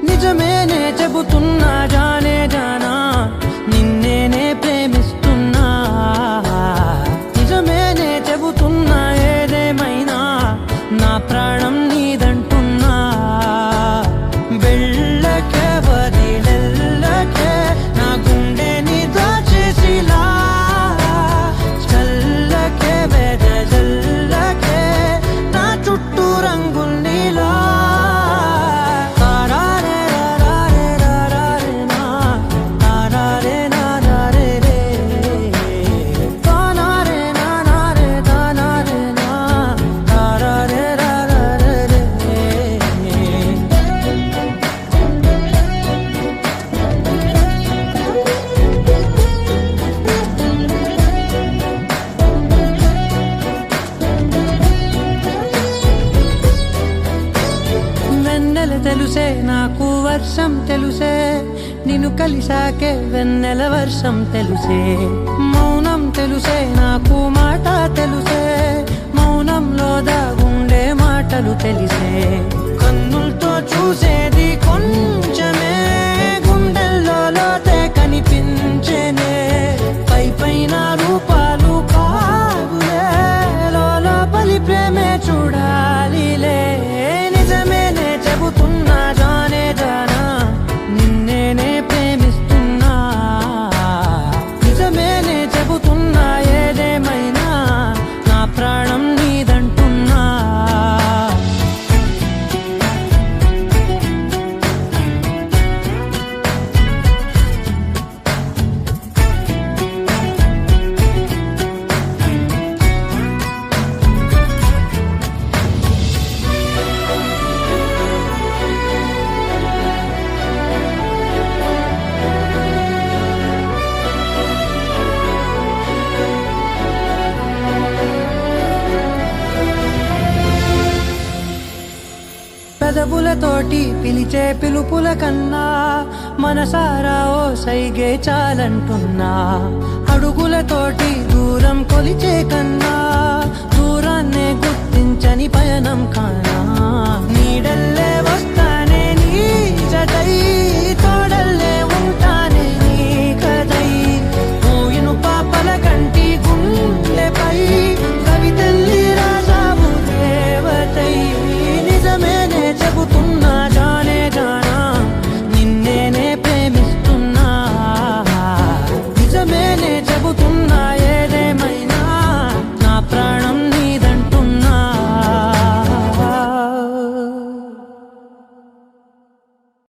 నిజమేనే చెబుతున్నా జానే జానా నిన్నేనే ప్రేమిస్తున్నా నిజమేనే చెబుతున్నా ఏదేమైనా నా ప్రాణం నీదంటున్నా వెళ్ళకే వదిలెళ్ళకే నా గుండెని దాచేసిలా చల్లకే వెదజల్లకే నా చుట్టూ రంగుల్నిలా తెలుసే నాకు వర్షం తెలుసే నిన్ను కలిసాకే వెన్నెల వర్షం తెలుసే మౌనం తెలుసే నాకు మాట తెలుసే మౌనంలో దాగుండే మాటలు తెలిసే కన్నులతో చూసేది కొంచెమే గుండెల్లో లోతే కనిపించేనే పై పైన రూపాలు కాదులే లోపలి ప్రేమే చూడాలిలే నిజమేనే చెబుతున్నా జానే జానా నిన్నేనే ప్రేమిస్తున్నా నిజమేనే చెబుతున్నా ఏదేమైనా నా ప్రాణం నీదంటున్నా పెదవులతోటి పిలిచే పిలుపుల కన్నా మనసారా ఓ సైగే చాలంటున్నా అడుగులతోటి దూరం కొలిచే కన్నా దూరాన్నే గుర్తించని పయనం కానా నీడల్లే వస్తానే నీ జతై